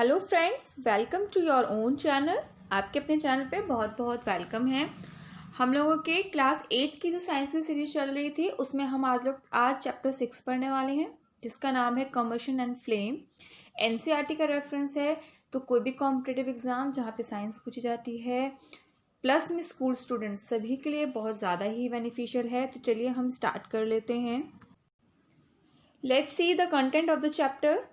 Hello friends, welcome to your own channel. आपके अपने channel पे बहुत बहुत वेलकम है। हम लोगों के क्लास 8 की जो साइंस की सीरीज चल रही थी उसमें हम आज चैप्टर 6 पढ़ने वाले हैं, जिसका नाम है कम्बशन एंड फ्लेम। एनसीईआरटी का रेफरेंस है, तो कोई भी कॉम्पिटिटिव एग्जाम जहाँ पे साइंस पूछी जाती है प्लस में स्कूल स्टूडेंट्स सभी के लिए बहुत ज़्यादा ही बेनिफिशियल है। तो चलिए हम स्टार्ट कर लेते हैं। Let's see the content of the chapter.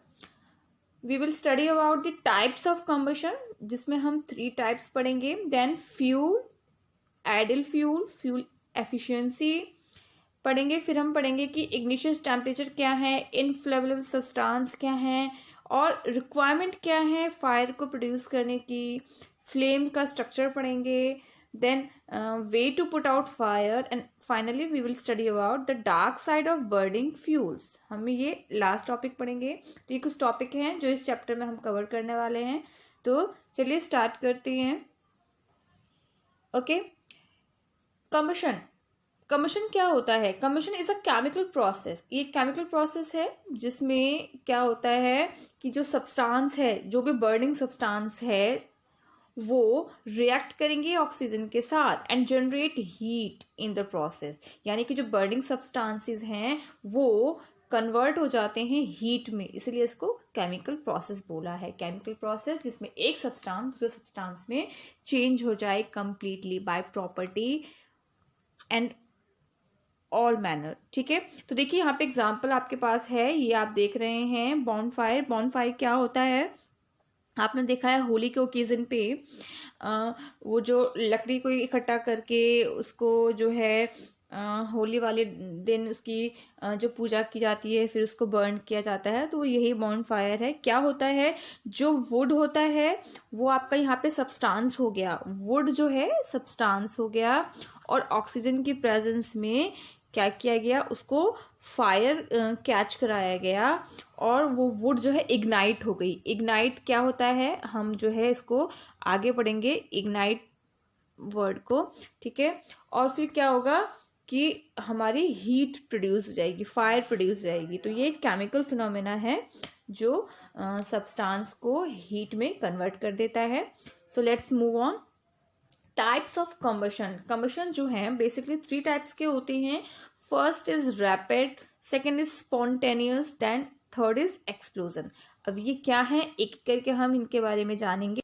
We will study about the types of combustion, जिसमें हम 3 टाइप्स पढ़ेंगे। Then fuel, ideal fuel, fuel efficiency पढ़ेंगे। फिर हम पढ़ेंगे कि इग्निशन टेम्परेचर क्या है, इनफ्लेमेबल सब्सटेंस क्या है और रिक्वायरमेंट क्या है फायर को प्रोड्यूस करने की। फ्लेम का स्ट्रक्चर पढ़ेंगे। then way to put out fire and finally we will study about the dark side of burning fuels। हम ये लास्ट टॉपिक पढ़ेंगे। तो ये कुछ टॉपिक हैं जो इस चैप्टर में हम कवर करने वाले हैं। तो चलिए स्टार्ट करते हैं। ओके, कम्बशन क्या होता है? Combustion is a chemical process. ये केमिकल प्रोसेस है जिसमें क्या होता है कि जो सब्सटेंस है, जो भी बर्निंग सब्सटेंस है, वो रिएक्ट करेंगे ऑक्सीजन के साथ and generate heat in the process. यानी कि जो बर्निंग सब्सटेंसेस हैं वो कन्वर्ट हो जाते हैं हीट में, इसलिए इसको केमिकल प्रोसेस बोला है। केमिकल प्रोसेस जिसमें एक सब्सटेंस दूसरे सब्सटेंस में चेंज हो जाए completely by property and all manner. ठीक है, तो देखिए यहाँ पे एग्जाम्पल आपके पास है, ये आप देख रहे हैं बॉनफायर। बॉनफायर क्या होता है? आपने देखा है होली के ओकेजन पे वो जो लकड़ी को इकट्ठा करके उसको जो है होली वाले दिन उसकी जो पूजा की जाती है, फिर उसको बर्न किया जाता है, तो यही बॉनफायर है। क्या होता है, जो वुड होता है वो आपका यहाँ पे सब्सटेंस हो गया, वुड जो है सब्सटेंस हो गया और ऑक्सीजन की प्रेजेंस में क्या किया गया, उसको फायर कैच कराया गया और वो वुड जो है इग्नाइट हो गई। इग्नाइट क्या होता है, हम जो है इसको आगे पढ़ेंगे इग्नाइट वर्ड को। ठीक है, और फिर क्या होगा कि हमारी हीट प्रोड्यूस हो जाएगी, फायर प्रोड्यूस हो जाएगी। तो ये एक केमिकल फिनोमेना है जो सब्सटेंस को हीट में कन्वर्ट कर देता है। So let's move on. Types of combustion जो हैं बेसिकली 3 टाइप्स के होते हैं। First is rapid, second is spontaneous, then third is explosion. अब ये क्या है, एक एक करके हम इनके बारे में जानेंगे।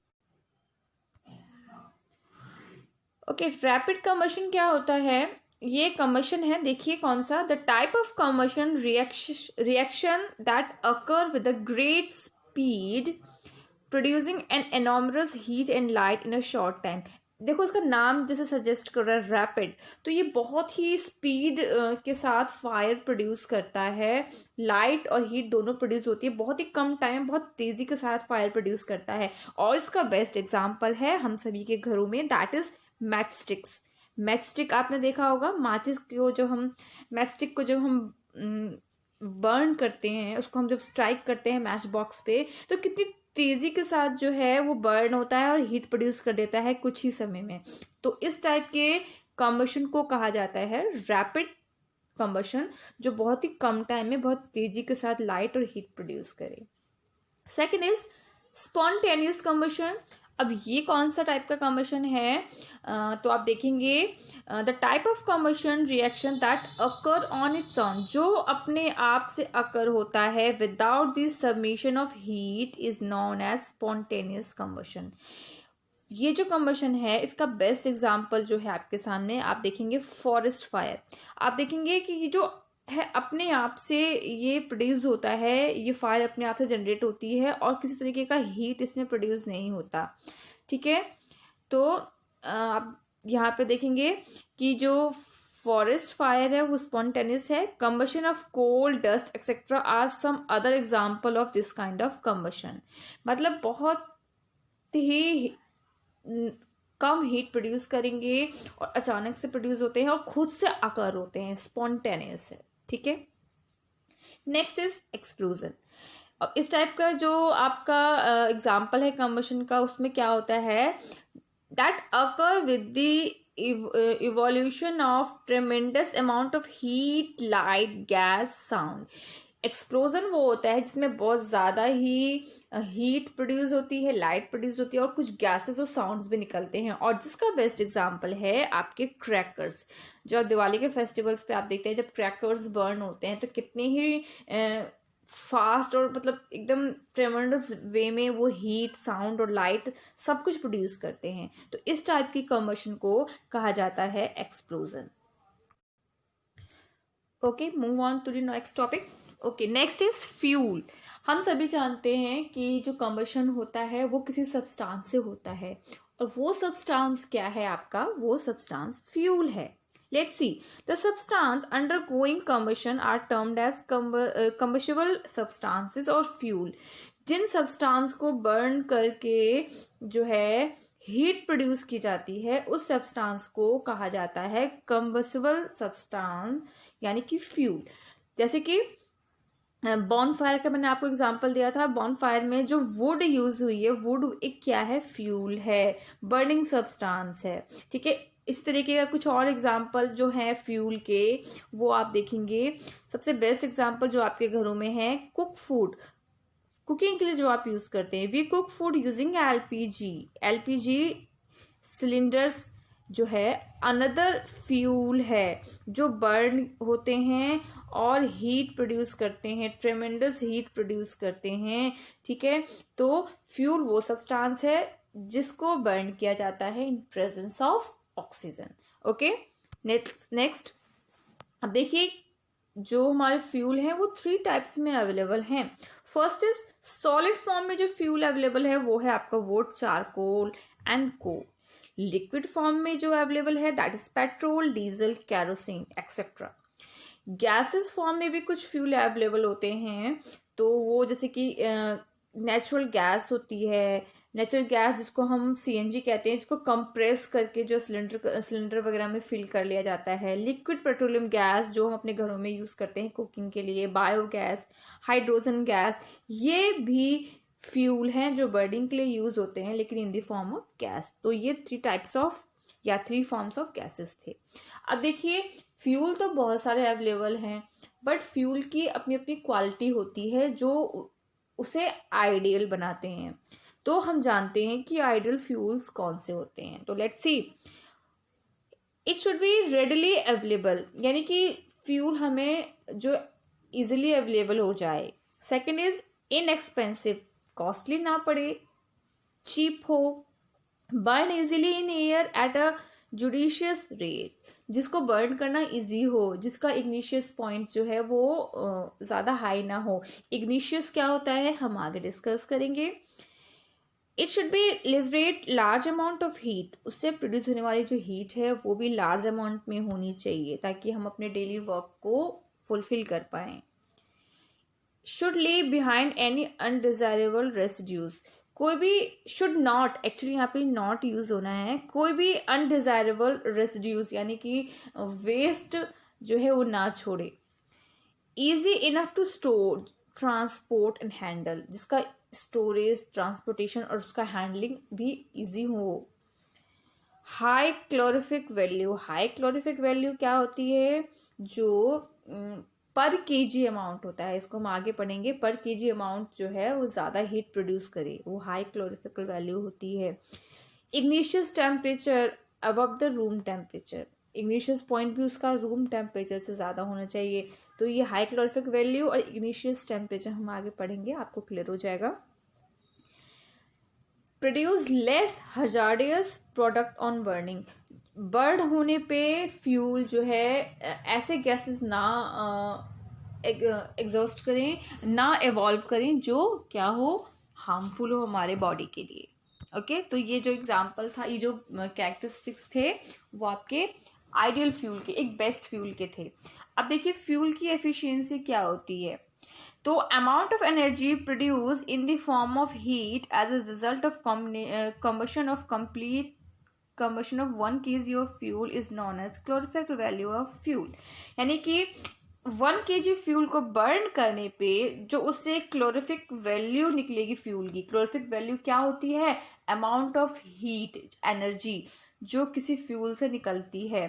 ओके, रैपिड कम्बशन क्या होता है? ये कम्बशन है, देखिए कौन सा, the type of combustion reaction that occur with a great speed producing an enormous heat and light in a short time. देखो इसका नाम जैसे सजेस्ट कर रहा है रैपिड, तो ये बहुत ही स्पीड के साथ फायर प्रोड्यूस करता है। लाइट और हीट दोनों प्रोड्यूस होती है, बहुत ही कम टाइम, बहुत तेजी के साथ फायर प्रोड्यूस करता है। और इसका बेस्ट एग्जांपल है हम सभी के घरों में, दैट इज मैचस्टिक्स। मैचस्टिक आपने देखा होगा, माचिस को जो हम मैचस्टिक को जब हम बर्न करते हैं, उसको हम जब स्ट्राइक करते हैं मैच बॉक्स पे, तो कितनी तेजी के साथ जो है वो बर्न होता है और हीट प्रोड्यूस कर देता है कुछ ही समय में। तो इस टाइप के कम्बशन को कहा जाता है रैपिड कम्बशन, जो बहुत ही कम टाइम में बहुत तेजी के साथ लाइट और हीट प्रोड्यूस करे। Second is spontaneous combustion. अब ये कौन सा टाइप का कम्बशन है? तो आप देखेंगे the type of combustion reaction that occur on its own, जो अपने आप से अकर होता है without the submission of heat, is known as spontaneous combustion. ये जो कम्बशन है इसका बेस्ट एग्जाम्पल जो है आपके सामने, आप देखेंगे फॉरेस्ट फायर। आप देखेंगे कि ये जो है अपने आप से ये प्रोड्यूस होता है, ये फायर अपने आप से जनरेट होती है और किसी तरीके का हीट इसमें प्रोड्यूस नहीं होता। ठीक है, तो आप यहाँ पे देखेंगे कि जो फॉरेस्ट फायर है वो स्पॉन्टेनियस है। Combustion of coal, dust etcetera are some other example of this kind of combustion. मतलब बहुत ही कम हीट प्रोड्यूस करेंगे और अचानक से प्रोड्यूस होते हैं और खुद से आकर होते हैं, स्पॉन्टेनियस है। ठीक है, नेक्स्ट इज एक्सप्लोजन। अब इस टाइप का जो आपका एग्जाम्पल है कम्बशन का, उसमें क्या होता है, that occur with the evolution of ट्रेमेंडस amount of heat, light, gas, sound. Explosion वो होता है जिसमें बहुत ज़्यादा ही हीट प्रोड्यूस होती है, लाइट प्रोड्यूस होती है और कुछ गैसेस और साउंड्स भी निकलते हैं। और जिसका बेस्ट एग्जांपल है आपके क्रैकर्स। जब दिवाली के फेस्टिवल्स पे आप देखते हैं जब क्रैकर्स बर्न होते हैं तो कितने ही फास्ट और मतलब एकदम ट्रेमेंडस वे में वो हीट, साउंड और लाइट सब कुछ प्रोड्यूस करते हैं। तो इस टाइप की कम्बशन को कहा जाता है explosion. Okay, move on to the next topic. Okay, next is fuel. हम सभी जानते हैं कि जो कम्बशन होता है वो किसी सब्सटेंस से होता है, और वो सब्सटेंस क्या है आपका? वो सब्सटेंस फ्यूल है। Let's see. The substance undergoing combustion are termed as combustible substances or fuel. जिन सब्सटेंस को बर्न करके जो है हीट प्रोड्यूस की जाती है उस सब्सटेंस को कहा जाता है कंबस्टिबल सब्सटेंस यानी कि फ्यूल। जैसे कि बॉनफायर का मैंने आपको एग्जांपल दिया था। बॉनफायर में जो वुड यूज हुई है, वुड एक क्या है? फ्यूल है, बर्निंग सब्सटेंस है। ठीक है, इस तरीके का कुछ और एग्जांपल जो है फ्यूल के वो आप देखेंगे। सबसे बेस्ट एग्जांपल जो आपके घरों में है, कुक फूड, कुकिंग के लिए जो आप यूज करते हैं। We cook food using LPG cylinders जो है अनदर फ्यूल है जो बर्न होते हैं और हीट प्रोड्यूस करते हैं, ट्रेमेंडस हीट प्रोड्यूस करते हैं। ठीक है, तो फ्यूल वो सब्सटेंस है जिसको बर्न किया जाता है in presence of oxygen. Okay, next अब देखिए जो हमारे फ्यूल हैं वो 3 टाइप्स में अवेलेबल हैं। फर्स्ट इज सॉलिड फॉर्म में जो फ्यूल अवेलेबल है वो है आपका wood, charcoal and coal. Liquid form में जो अवेलेबल है that is petrol, diesel, kerosene etcetera. Gases form में भी कुछ फ्यूल अवेलेबल होते हैं, तो वो जैसे कि नेचुरल गैस होती है, नेचुरल गैस जिसको हम सीएनजी कहते हैं, जिसको कंप्रेस करके जो सिलेंडर वगैरह में फिल कर लिया जाता है। लिक्विड पेट्रोलियम गैस जो हम अपने घरों में यूज़ करते हैं कुकिंग के लिए, बायोगैस, हाइड्रोजन गैस, ये भी फ्यूल हैं जो बर्निंग के लिए यूज होते हैं लेकिन इन द फॉर्म ऑफ गैस। तो ये 3 फॉर्म्स ऑफ गैसेस थे। अब देखिए फ्यूल तो बहुत सारे अवेलेबल हैं, बट फ्यूल की अपनी अपनी क्वालिटी होती है जो उसे आइडियल बनाते हैं। तो हम जानते हैं कि आइडियल फ्यूल्स कौन से होते हैं। तो let's see, it should be readily available, यानी कि फ्यूल हमें जो इजिली अवेलेबल हो जाए। सेकेंड इज इनएक्सपेंसिव, कॉस्टली ना पड़े, चीप हो, burn easily in air at a judicious rate, जिसको बर्न करना इजी हो, जिसका इग्निशियस पॉइंट जो है वो ज़्यादा हाई ना हो। इग्निशियस क्या होता है हम आगे डिस्कस करेंगे। It should be liberate large amount of heat, उससे प्रोड्यूस होने वाली जो हीट है वो भी लार्ज अमाउंट में होनी चाहिए ताकि हम अपने डेली वर्क को फुलफिल कर पाएँ। Should leave behind any undesirable residues, कोई भी शुड नॉट, एक्चुअली यहाँ पे नॉट यूज होना है, कोई भी अनडिजायरेबल रेसिड्यूज यानी कि वेस्ट जो है वो ना छोड़े। Easy enough to store, transport and handle, जिसका स्टोरेज, ट्रांसपोर्टेशन और उसका हैंडलिंग भी इजी हो। High calorific value, high calorific value क्या होती है? जो पर केजी अमाउंट होता है, इसको हम आगे पढ़ेंगे। पर केजी अमाउंट जो है वो ज़्यादा हीट प्रोड्यूस करे, वो हाई क्लोरिफिकल वैल्यू होती है। Igneous temperature above the room temperature, igneous point भी उसका रूम टेम्परेचर से ज़्यादा होना चाहिए। तो ये हाई क्लोरिफिक वैल्यू और इग्निशियस टेम्परेचर हम आगे पढ़ेंगे, आपको क्लियर हो जाएगा। Produce less hazardous product on burning, burn होने पे फ्यूल जो है ऐसे गैसेस ना एग्जॉस्ट करें, ना एवॉल्व करें जो क्या हो, हार्मफुल हो हमारे बॉडी के लिए। ओके, तो ये जो एग्जांपल था, ये जो कैरेक्टरिस्टिक्स थे वो आपके आइडियल फ्यूल के, एक बेस्ट फ्यूल के थे। अब देखिए फ्यूल की एफिशिएंसी क्या होती है। तो amount of energy produce in the form of heat as a result of combustion of 1 kg of fuel is known as calorific value of fuel, यानी कि 1 kg फ्यूल को बर्न करने पे जो उससे क्लोरिफिक वैल्यू निकलेगी फ्यूल की। Calorific value क्या होती है? अमाउंट ऑफ हीट, एनर्जी जो किसी फ्यूल से निकलती है।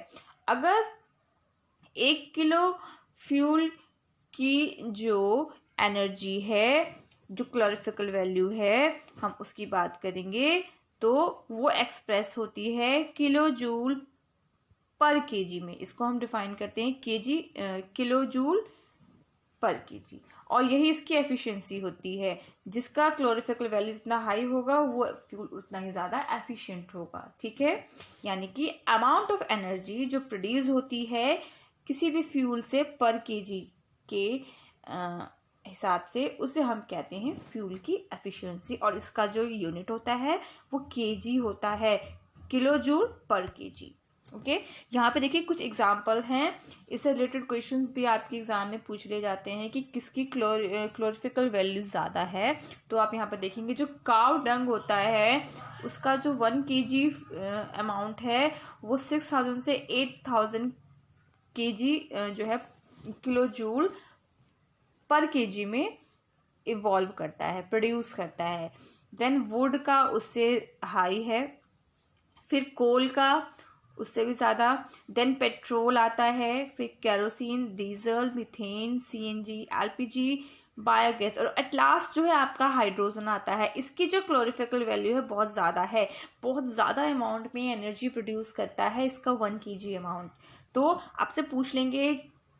अगर 1 किलो फ्यूल कि जो एनर्जी है, जो क्लोरिफिकल वैल्यू है, हम उसकी बात करेंगे तो वो एक्सप्रेस होती है किलो जूल पर केजी में। इसको हम डिफाइन करते हैं केजी, किलो जूल पर केजी। और यही इसकी एफिशिएंसी होती है। जिसका क्लोरिफिकल वैल्यू जितना हाई होगा वो फ्यूल उतना ही ज़्यादा एफिशिएंट होगा। ठीक है, यानी कि अमाउंट ऑफ एनर्जी जो प्रोड्यूस होती है किसी भी फ्यूल से पर केजी के हिसाब से, उसे हम कहते हैं फ्यूल की एफिशिएंसी। और इसका जो यूनिट होता है वो केजी होता है, किलो जूल पर केजी। ओके, यहाँ पे देखिए कुछ एग्जाम्पल हैं, इससे रिलेटेड क्वेश्चंस भी आपके एग्जाम में पूछ ले जाते हैं कि किसकी क्लोरिफिकल वैल्यू ज़्यादा है। तो आप यहाँ पर देखेंगे जो काव डंग होता है उसका जो 1 kg अमाउंट है वो 6000 से 8000 kg जो है किलो जूल पर केजी में इवॉल्व करता है, प्रोड्यूस करता है। देन वुड का उससे हाई है, फिर कोल का उससे भी ज़्यादा, देन पेट्रोल आता है, फिर kerosene, diesel, methane, CNG, LPG, biogas, और एट लास्ट जो है आपका हाइड्रोजन आता है। इसकी जो क्लोरिफिकल वैल्यू है बहुत ज़्यादा है, बहुत ज़्यादा अमाउंट में एनर्जी प्रोड्यूस करता है इसका 1 kg अमाउंट। तो आपसे पूछ लेंगे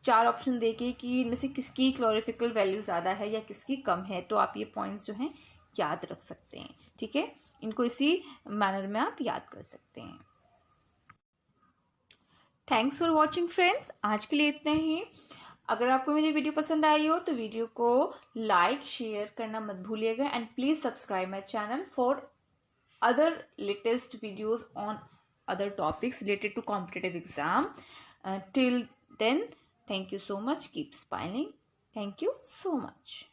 4 ऑप्शन देके कि इनमें से किसकी क्लोरिफिकल वैल्यू ज़्यादा है या किसकी कम है, तो आप ये पॉइंट्स जो हैं याद रख सकते हैं। ठीक है, इनको इसी मैनर में आप याद कर सकते हैं। थैंक्स फॉर वॉचिंग फ्रेंड्स, आज के लिए इतना ही। अगर आपको मेरी वीडियो पसंद आई हो तो वीडियो को लाइक शेयर करना मत भूलिएगा, and please subscribe my channel for other latest videos on other topics related to competitive exam. Till then, thank you so much. Keep smiling. Thank you so much.